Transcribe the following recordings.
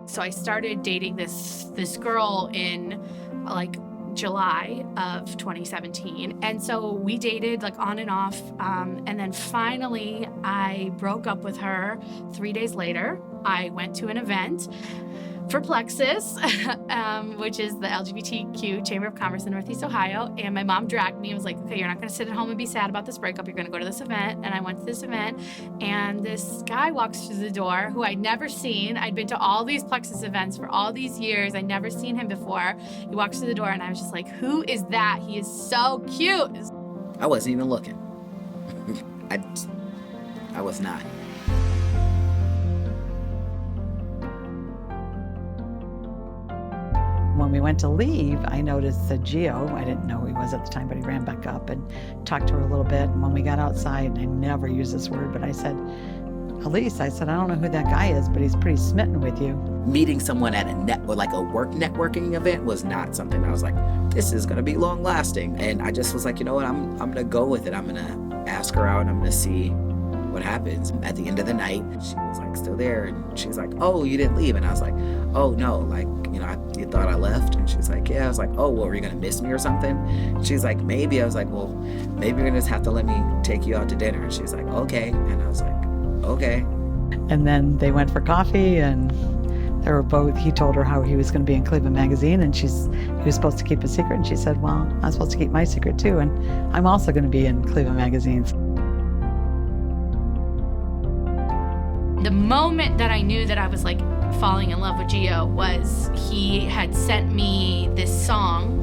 So I started dating this girl in like July of 2017. And so we dated like on and off. And then finally I broke up with her 3 days later. I went to an event for Plexus, which is the LGBTQ Chamber of Commerce in Northeast Ohio. And my mom dragged me and was like, okay, you're not gonna sit at home and be sad about this breakup. You're gonna go to this event. And I went to this event, and this guy walks through the door who I'd never seen. I'd been to all these Plexus events for all these years. I'd never seen him before. He walks through the door and I was just like, who is that? He is so cute. I wasn't even looking. I was not. When we went to leave, I noticed that Gio, I didn't know who he was at the time, but he ran back up and talked to her a little bit. And when we got outside, and I never use this word, but I said, Alysse, I said, I don't know who that guy is, but he's pretty smitten with you. Meeting someone at a work networking event was not something I was like, this is gonna be long lasting. And I just was like, you know what, I'm gonna go with it. I'm gonna ask her out and I'm gonna see what happens. At the end of the night, she was like still there, and she's like, oh, you didn't leave? And I was like, oh no, like, you know, you thought I left? And she's like, yeah. I was like, oh, well, were you gonna miss me or something? She's like, maybe. I was like, well, maybe you're gonna just have to let me take you out to dinner. And she's like, okay. And I was like, okay. And then they went for coffee, and they were both, he told her how he was going to be in Cleveland Magazine, and he was supposed to keep a secret. And she said, well, I'm supposed to keep my secret too. And I'm also going to be in Cleveland Magazines. The moment that I knew that I was like falling in love with Gio was he had sent me this song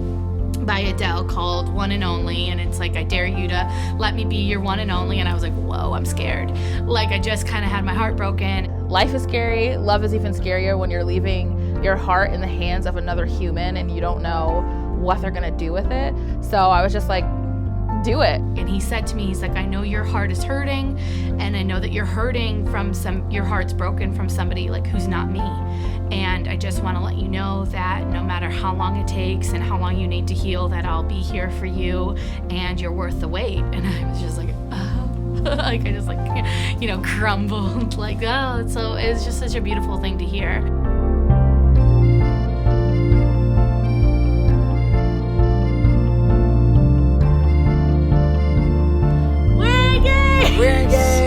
by Adele called One and Only, and it's like, I dare you to let me be your one and only. And I was like, whoa, I'm scared. Like, I just kind of had my heart broken. Life is scary. Love is even scarier when you're leaving your heart in the hands of another human and you don't know what they're gonna do with it. So I was just like, do it. And he said to me, he's like, I know your heart is hurting, and I know that you're hurting from your heart's broken from somebody like who's not me. And I just want to let you know that no matter how long it takes and how long you need to heal, that I'll be here for you, and you're worth the wait. And I was just like, oh, like I just like, you know, crumbled, like, oh. So it was just such a beautiful thing to hear. We're engaged!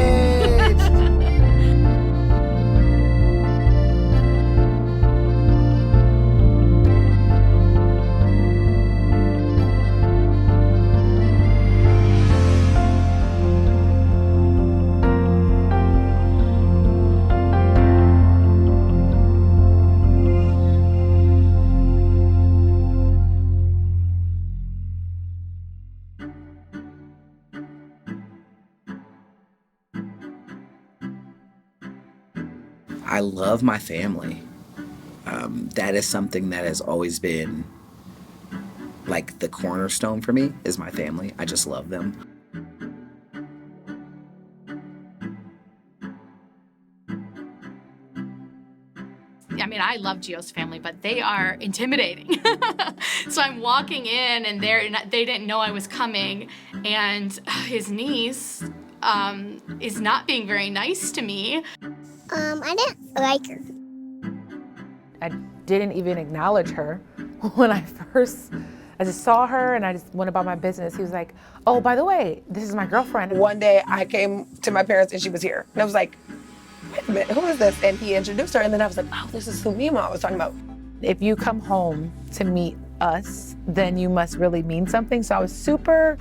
I love my family. That is something that has always been like the cornerstone for me, is my family. I just love them. I mean, I love Gio's family, but they are intimidating. So I'm walking in, and they didn't know I was coming, and his niece is not being very nice to me. I didn't like her. I didn't even acknowledge her when I just saw her and I just went about my business. He was like, oh, by the way, this is my girlfriend. One day I came to my parents and she was here. And I was like, wait a minute, who is this? And he introduced her, and then I was like, oh, this is who Mima was talking about. If you come home to meet us, then you must really mean something. So I was super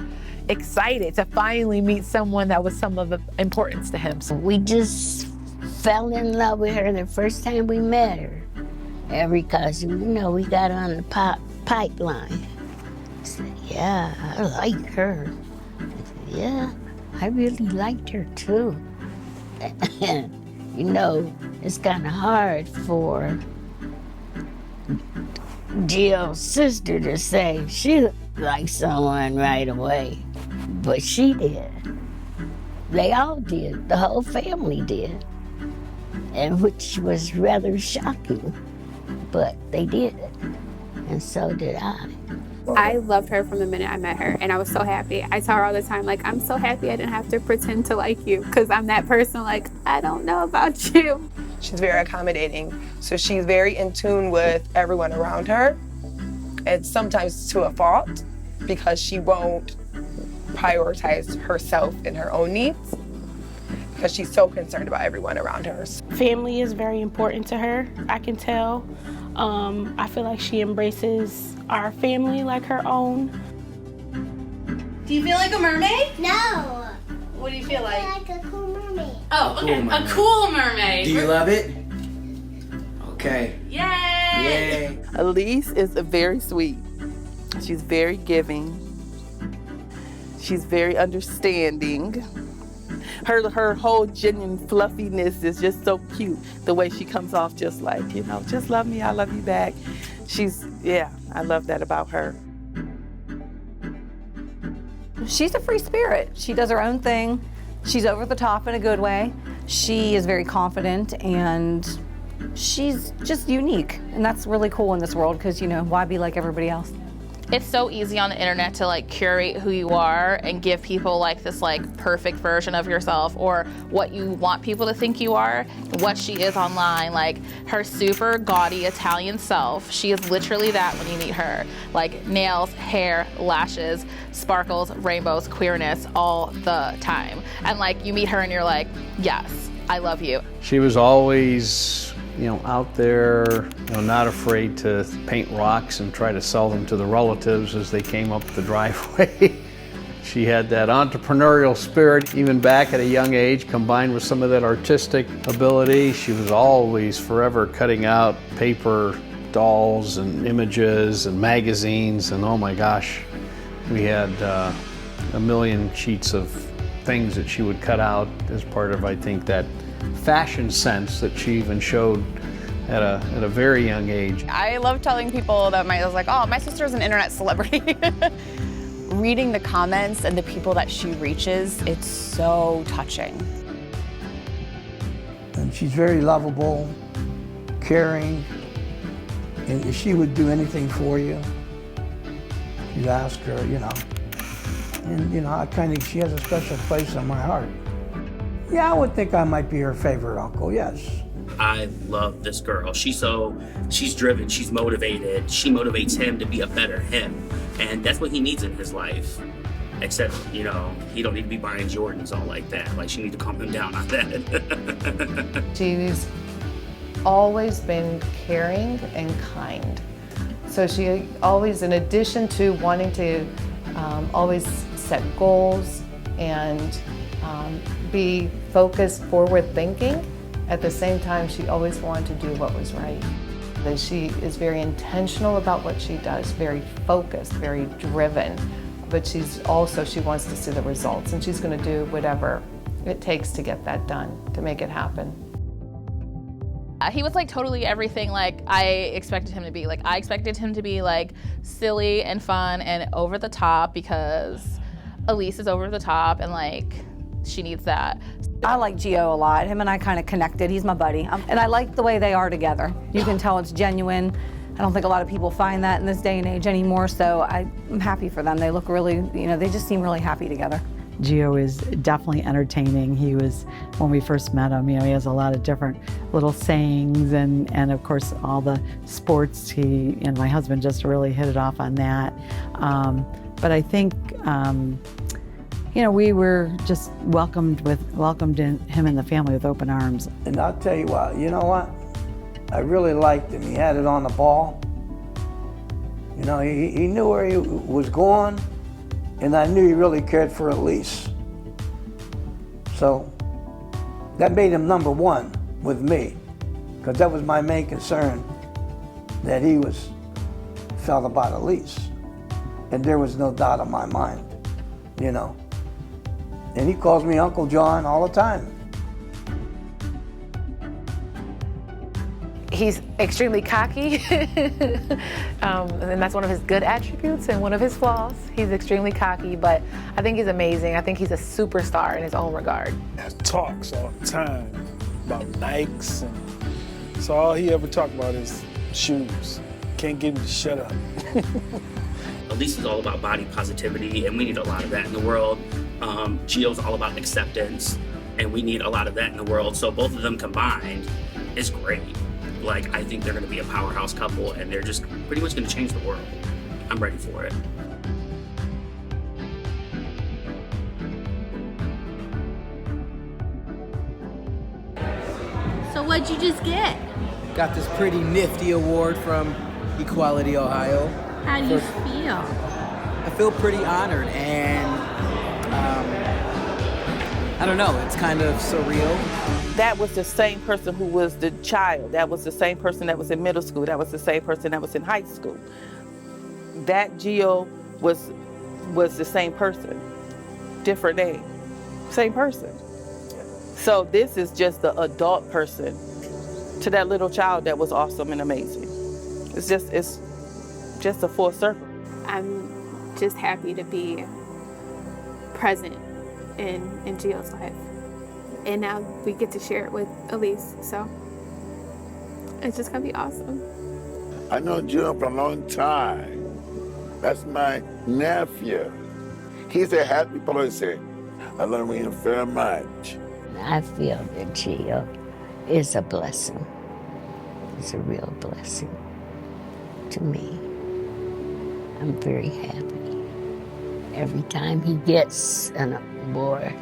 excited to finally meet someone that was some of the importance to him. So We just fell in love with her the first time we met her. Because, you know, we got on the pipeline. I said, yeah, I like her. I said, yeah, I really liked her too. And, you know, it's kind of hard for Gio's sister to say she liked someone right away, but she did. They all did, the whole family did, and which was rather shocking, but they did, and so did I. I loved her from the minute I met her, and I was so happy. I tell her all the time, like, I'm so happy I didn't have to pretend to like you, because I'm that person, like, I don't know about you. She's very accommodating. So she's very in tune with everyone around her. And sometimes to a fault, because she won't prioritize herself and her own needs, because she's so concerned about everyone around her. Family is very important to her, I can tell. I feel like she embraces our family like her own. Do you feel like a mermaid? No. What do you feel like? I feel like a cool mermaid. Oh, okay. A cool mermaid. Do you love it? Okay. Yay! Yay. Alysse is very sweet. She's very giving. She's very understanding. Her whole genuine fluffiness is just so cute. The way she comes off just like, you know, just love me, I love you back. I love that about her. She's a free spirit. She does her own thing. She's over the top in a good way. She is very confident and she's just unique. And that's really cool in this world because, you know, why be like everybody else? It's so easy on the internet to like curate who you are and give people like this like perfect version of yourself or what you want people to think you are, what she is online. Like her super gaudy Italian self, she is literally that when you meet her. Like nails, hair, lashes, sparkles, rainbows, queerness all the time. And like you meet her and you're like, yes, I love you. She was always, you know, out there, you know, not afraid to paint rocks and try to sell them to the relatives as they came up the driveway. She had that entrepreneurial spirit even back at a young age, combined with some of that artistic ability. She was always forever cutting out paper dolls and images and magazines, and oh my gosh, we had a million sheets of things that she would cut out as part of, I think, that fashion sense that she even showed at a very young age. I love telling people that I was like, oh, my sister's an internet celebrity. Reading the comments and the people that she reaches, it's so touching. And she's very lovable, caring, and she would do anything for you. You ask her, you know. And you know, she has a special place in my heart. Yeah, I would think I might be her favorite uncle, yes. I love this girl. She's driven, she's motivated. She motivates him to be a better him. And that's what he needs in his life. Except, you know, he don't need to be buying Jordans all like that. Like, she needs to calm him down on that. She's always been caring and kind. So she always, in addition to wanting to always set goals and be focused, forward thinking, at the same time she always wanted to do what was right. And she is very intentional about what she does, very focused, very driven, but she wants to see the results, and she's going to do whatever it takes to get that done, to make it happen. He was like totally everything like I expected him to be. Like I expected him to be like silly and fun and over the top because Alysse is over the top and like she needs that. I like Gio a lot. Him and I kind of connected. He's my buddy. And I like the way they are together. You can tell it's genuine. I don't think a lot of people find that in this day and age anymore, so I'm happy for them. They look really, you know, they just seem really happy together. Gio is definitely entertaining. He was, when we first met him, you know, he has a lot of different little sayings and of course all the sports. He and my husband just really hit it off on that. But I think, you know, we were just welcomed him and the family with open arms. And I'll tell you what, you know what? I really liked him. He had it on the ball. You know, he knew where he was going, and I knew he really cared for Alysse. So that made him number one with me, because that was my main concern, that he felt about Alysse. And there was no doubt in my mind, you know. And he calls me Uncle John all the time. He's extremely cocky, and that's one of his good attributes and one of his flaws. He's extremely cocky, but I think he's amazing. I think he's a superstar in his own regard. He talks all the time about Nikes, and so all he ever talked about is shoes. Can't get him to shut up. Alysse is all about body positivity, and we need a lot of that in the world. Gio's all about acceptance, and we need a lot of that in the world. So both of them combined is great. Like, I think they're going to be a powerhouse couple, and they're just pretty much going to change the world. I'm ready for it. So what'd you just get? Got this pretty nifty award from Equality Ohio. How do you feel? I feel pretty honored, and I don't know, it's kind of surreal. That was the same person who was the child. That was the same person that was in middle school. That was the same person that was in high school. That Gio was the same person, different name, same person. So this is just the adult person to that little child that was awesome and amazing. It's just a full circle. I'm just happy to be present in Gio's life. And now we get to share it with Alysse, so it's just gonna be awesome. I know Gio for a long time. That's my nephew. He's a happy person. I love him very much. I feel that Gio is a blessing. It's a real blessing to me. I'm very happy. Every time he gets an award,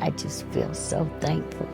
I just feel so thankful.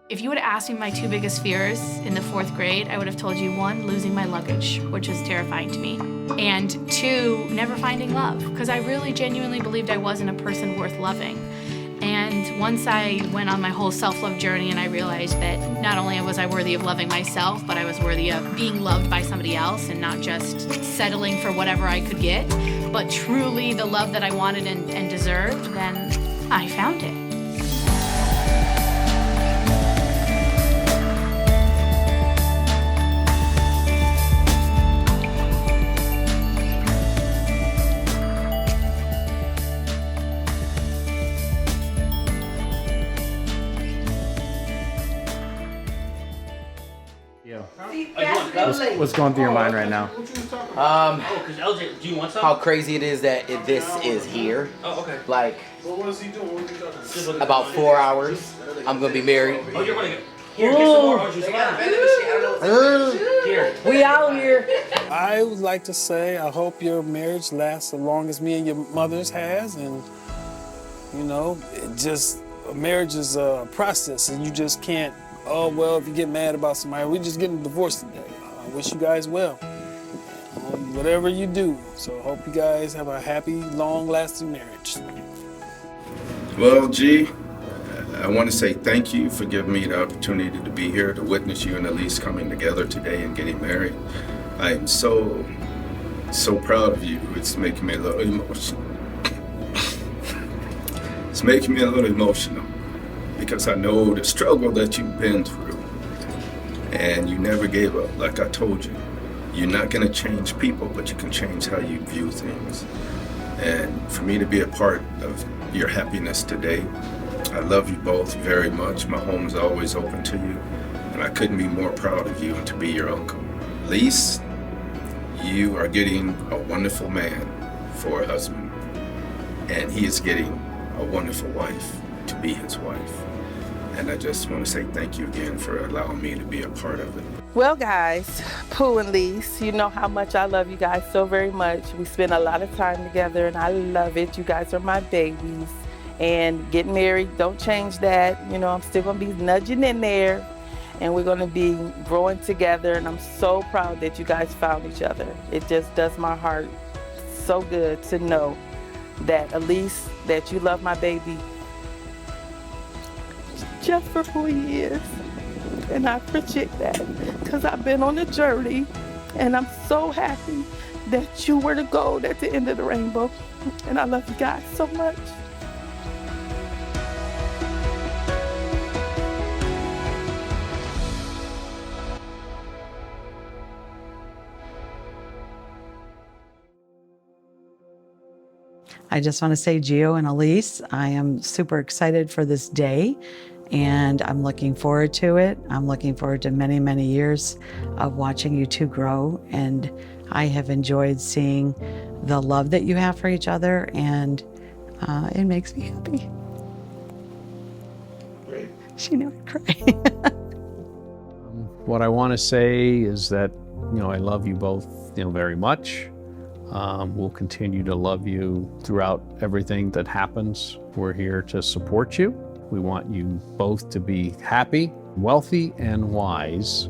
If you would have asked me my two biggest fears in the 4th grade, I would have told you, 1, losing my luggage, which is terrifying to me, and 2, never finding love, because I really genuinely believed I wasn't a person worth loving. And once I went on my whole self-love journey and I realized that not only was I worthy of loving myself, but I was worthy of being loved by somebody else and not just settling for whatever I could get, but truly the love that I wanted and deserved, then I found it. What's going through your mind right now? Do you want some? How crazy it is that this is here. Oh, okay. Like, What was he doing? What was he talking about? about 4 hours, I'm gonna be married. Oh, you're gonna get. Here, get some more orange juice. Here. We out here. I would like to say I hope your marriage lasts as long as me and your mother's has, and you know, marriage is a process, and you just can't. Oh well, if you get mad about somebody, we're just getting divorced today. I wish you guys well. Whatever you do, so I hope you guys have a happy, long-lasting marriage. Well, G, I want to say thank you for giving me the opportunity to be here to witness you and Alysse coming together today and getting married. I am so proud of you. It's making me a little emotional. It's making me a little emotional because I know the struggle that you've been through and you never gave up. Like I told you, you're not going to change people, but you can change how you view things. And for me to be a part of your happiness today, I love you both very much. My home is always open to you, and I couldn't be more proud of you and to be your uncle. Alysse, you are getting a wonderful man for a husband, and he is getting a wonderful wife to be his wife. And I just want to say thank you again for allowing me to be a part of it. Well, guys, Pooh and Alysse, you know how much I love you guys so very much. We spend a lot of time together, and I love it. You guys are my babies. And getting married, don't change that. You know, I'm still going to be nudging in there, and we're going to be growing together. And I'm so proud that you guys found each other. It just does my heart so good to know that Alysse, that you love my baby just for who he is. And I appreciate that because I've been on a journey, and I'm so happy that you were the gold at the end of the rainbow. And I love you guys so much. I just want to say, Gio and Alysse, I am super excited for this day, and I'm looking forward to it. I'm looking forward to many, many years of watching you two grow, and I have enjoyed seeing the love that you have for each other, and it makes me happy. Great. She knew I'd cry. What I want to say is that, I love you both, very much. We'll continue to love you throughout everything that happens. We're here to support you. We want you both to be happy, wealthy, and wise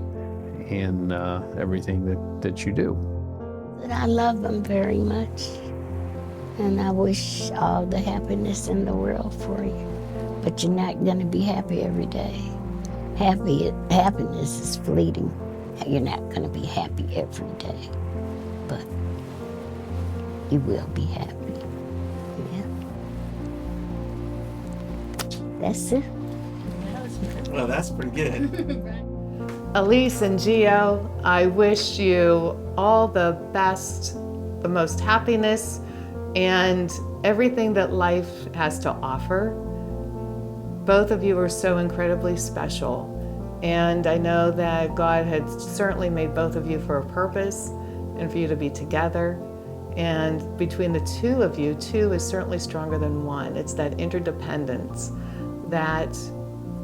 in everything that you do. But I love them very much, and I wish all the happiness in the world for you. But you're not going to be happy every day. Happiness is fleeting. You're not going to be happy every day, but you will be happy. Yeah. That's it. Well, that's pretty good. Alysse and Gio, I wish you all the best, the most happiness, and everything that life has to offer. Both of you are so incredibly special, and I know that God had certainly made both of you for a purpose and for you to be together. And between the two of you, two is certainly stronger than one. It's that interdependence that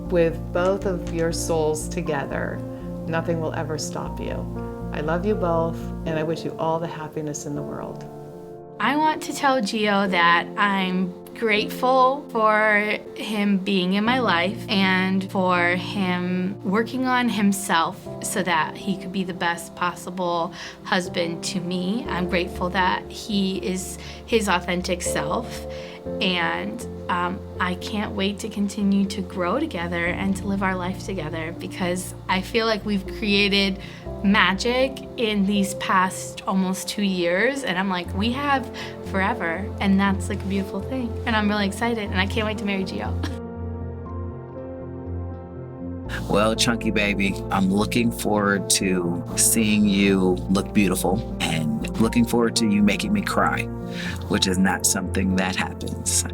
with both of your souls together, nothing will ever stop you. I love you both, and I wish you all the happiness in the world. I want to tell Gio that I'm grateful for him being in my life and for him working on himself so that he could be the best possible husband to me. I'm grateful that he is his authentic self, and I can't wait to continue to grow together and to live our life together, because I feel like we've created magic in these past almost 2 years, and I'm like, we have forever, and that's like a beautiful thing. And I'm really excited, and I can't wait to marry Gio. Well, Chunky baby, I'm looking forward to seeing you look beautiful, and looking forward to you making me cry, which is not something that happens.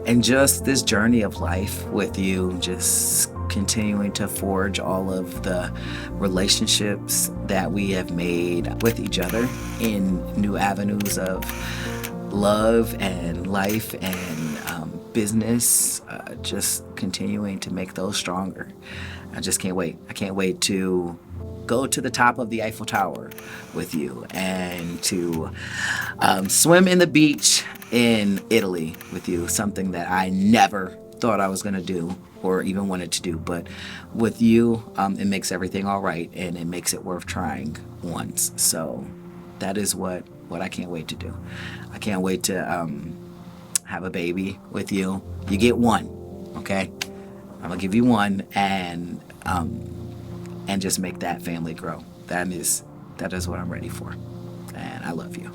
And just this journey of life with you, just continuing to forge all of the relationships that we have made with each other in new avenues of love and life and business, just continuing to make those stronger. I just can't wait. I can't wait to go to the top of the Eiffel Tower with you, and to swim in the beach in Italy with you, something that I never thought I was going to do or even wanted to do. But with you, it makes everything all right, and it makes it worth trying once. So that is what I can't wait to do. I can't wait to have a baby with you. You get one, okay? I'm going to give you one, and just make that family grow. That is what I'm ready for. And I love you.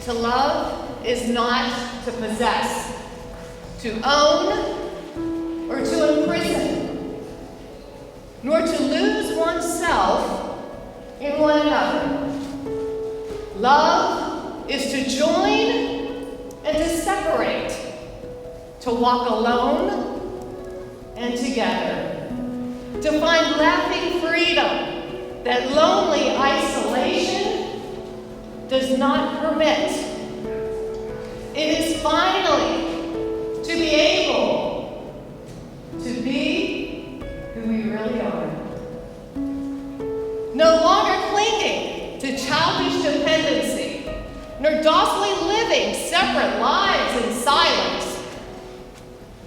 To love is not to possess, to own, or to imprison, nor to lose oneself in one another. Love is to join and to separate, to walk alone and together, to find laughing freedom that lonely isolation does not permit. It is finally to be able to be who we really are. No longer clinging to childish dependency, nor docilely living separate lives in silence.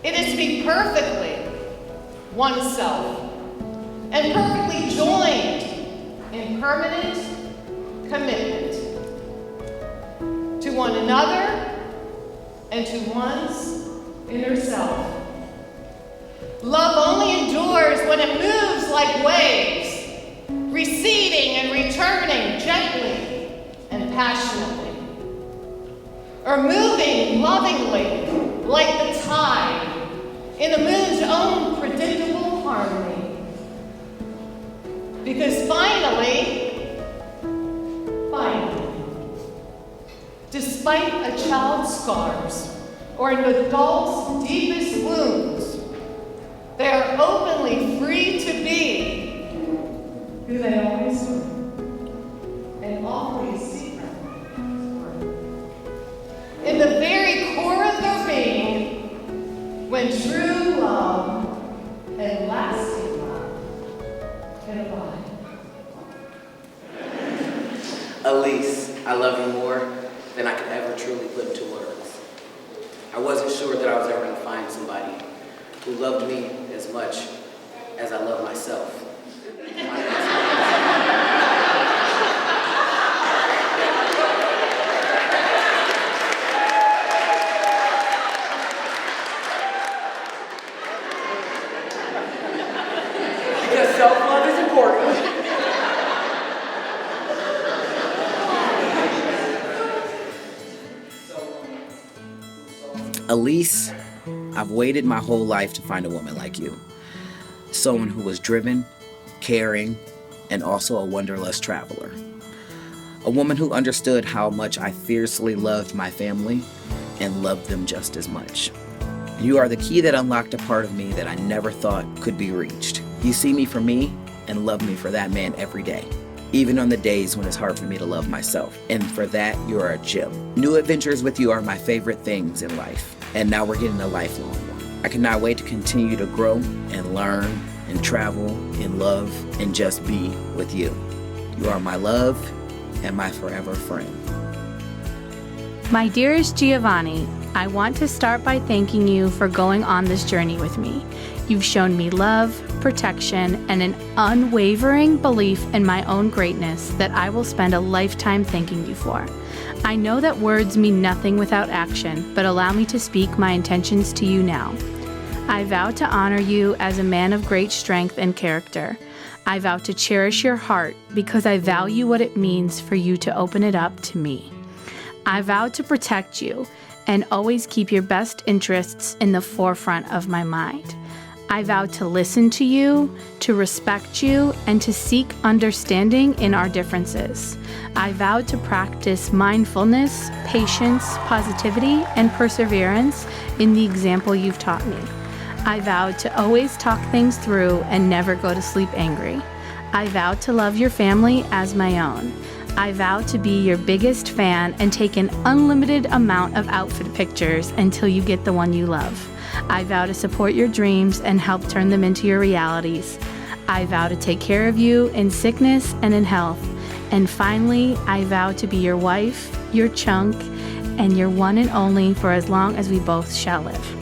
It is to be perfectly oneself and perfectly joined in permanent commitment to one another and to one's inner self. Love only endures when it moves like waves, receding and returning gently and passionately, or moving lovingly like the tide in the moon's own predictable harmony. Because finally, despite a child's scars or an adult's deepest wounds, they are openly free to be who they always were and always secret were. In the very core of their being, when true love and lasting love can abide. Alysse, I love you more than I could ever truly put into words. I wasn't sure that I was ever going to find somebody who loved me as much as I love myself. Because self-love is important. Alysse, I've waited my whole life to find a woman like you. Someone who was driven, caring, and also a wanderlust traveler. A woman who understood how much I fiercely loved my family and loved them just as much. You are the key that unlocked a part of me that I never thought could be reached. You see me for me and love me for that man every day, even on the days when it's hard for me to love myself. And for that, you are a gem. New adventures with you are my favorite things in life. And now we're getting a lifelong one. I cannot wait to continue to grow and learn and travel and love and just be with you. You are my love and my forever friend. My dearest Giovonni, I want to start by thanking you for going on this journey with me. You've shown me love, protection, and an unwavering belief in my own greatness that I will spend a lifetime thanking you for. I know that words mean nothing without action, but allow me to speak my intentions to you now. I vow to honor you as a man of great strength and character. I vow to cherish your heart because I value what it means for you to open it up to me. I vow to protect you and always keep your best interests in the forefront of my mind. I vow to listen to you, to respect you, and to seek understanding in our differences. I vow to practice mindfulness, patience, positivity, and perseverance in the example you've taught me. I vow to always talk things through and never go to sleep angry. I vow to love your family as my own. I vow to be your biggest fan and take an unlimited amount of outfit pictures until you get the one you love. I vow to support your dreams and help turn them into your realities. I vow to take care of you in sickness and in health. And finally, I vow to be your wife, your chunk, and your one and only for as long as we both shall live.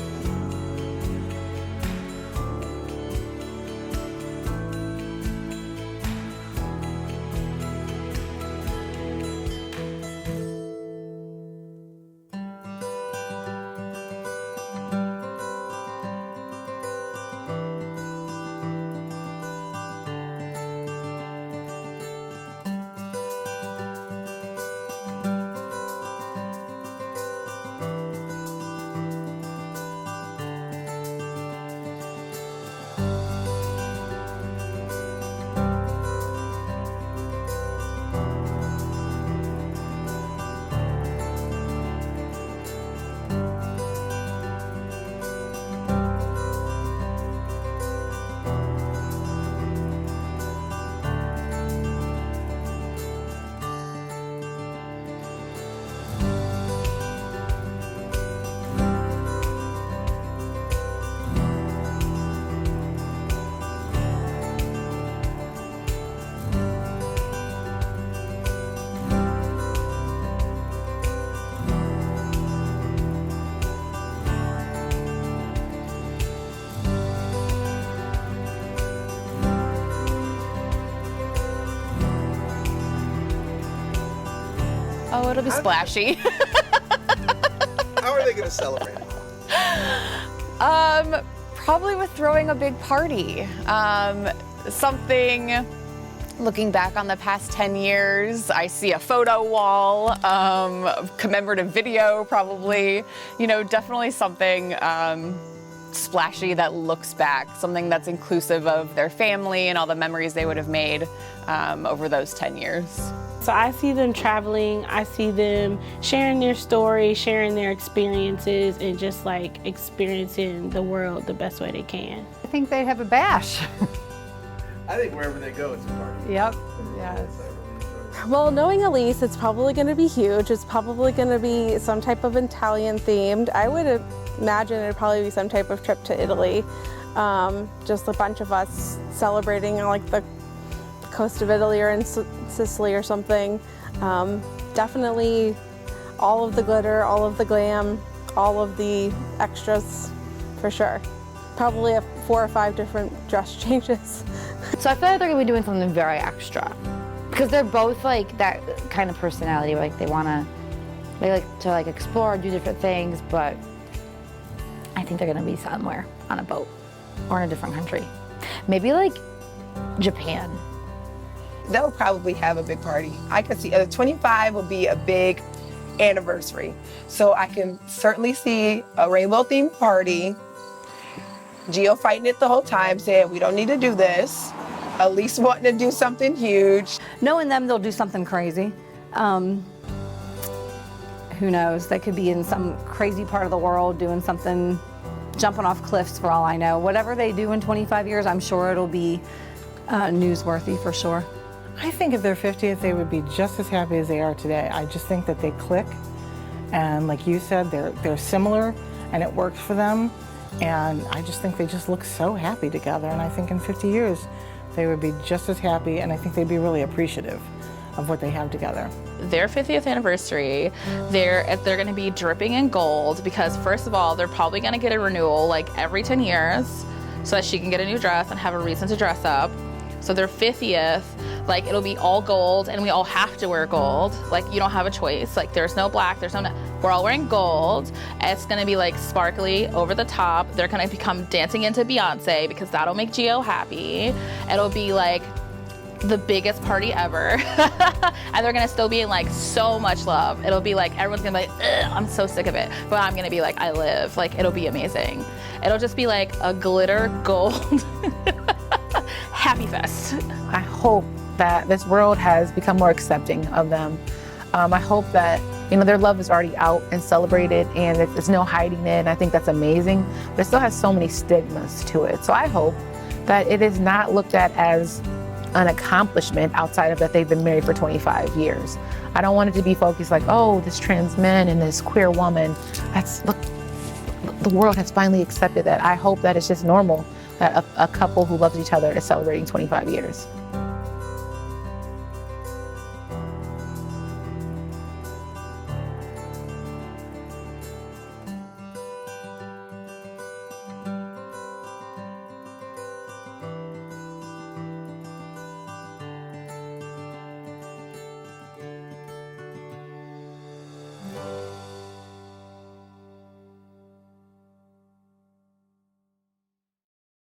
Oh, it'll be splashy. How are they going to celebrate it? Probably with throwing a big party. Something, looking back on the past 10 years, I see a photo wall, commemorative video probably, definitely something splashy that looks back, something that's inclusive of their family and all the memories they would have made over those 10 years. So I see them traveling, I see them sharing their story, sharing their experiences, and just like experiencing the world the best way they can. I think they have a bash. I think wherever they go, it's a party. Yep. Yes. Well, knowing Alysse, it's probably going to be huge. It's probably going to be some type of Italian themed. I would imagine it'd probably be some type of trip to Italy. Just a bunch of us celebrating on like the coast of Italy or in Sicily or something. Definitely all of the glitter, all of the glam, all of the extras for sure. Probably 4 or 5 different dress changes. So I feel like they're gonna be doing something very extra because they're both like that kind of personality. Like they like to like explore, do different things, but I think they're gonna be somewhere on a boat or in a different country. Maybe like Japan. They'll probably have a big party. I could see 25 will be a big anniversary. So I can certainly see a rainbow themed party. Gio fighting it the whole time, saying we don't need to do this. Alysse wanting to do something huge. Knowing them, they'll do something crazy. Who knows? They could be in some crazy part of the world doing something, jumping off cliffs for all I know. Whatever they do in 25 years, I'm sure it'll be newsworthy for sure. I think at their 50th, they would be just as happy as they are today. I just think that they click. And like you said, they're similar and it works for them. And I just think they just look so happy together. And I think in 50 years, they would be just as happy, and I think they'd be really appreciative of what they have together. Their 50th anniversary, they're going to be dripping in gold because first of all, they're probably going to get a renewal like every 10 years so that she can get a new dress and have a reason to dress up. So their 50th, like it'll be all gold and we all have to wear gold. Like you don't have a choice. Like there's no black, we're all wearing gold. It's gonna be like sparkly, over the top. They're gonna become dancing into Beyonce because that'll make Gio happy. It'll be like the biggest party ever. And they're gonna still be in like so much love. It'll be like, everyone's gonna be like, ugh, I'm so sick of it. But I'm gonna be like, I live. Like it'll be amazing. It'll just be like a glitter gold happy fest. I hope that this world has become more accepting of them. I hope that their love is already out and celebrated and there's no hiding it, and I think that's amazing, but it still has so many stigmas to it. So I hope that it is not looked at as an accomplishment outside of that they've been married for 25 years. I don't want it to be focused like, oh, this trans man and this queer woman, look, the world has finally accepted that. I hope that it's just normal that a couple who loves each other is celebrating 25 years.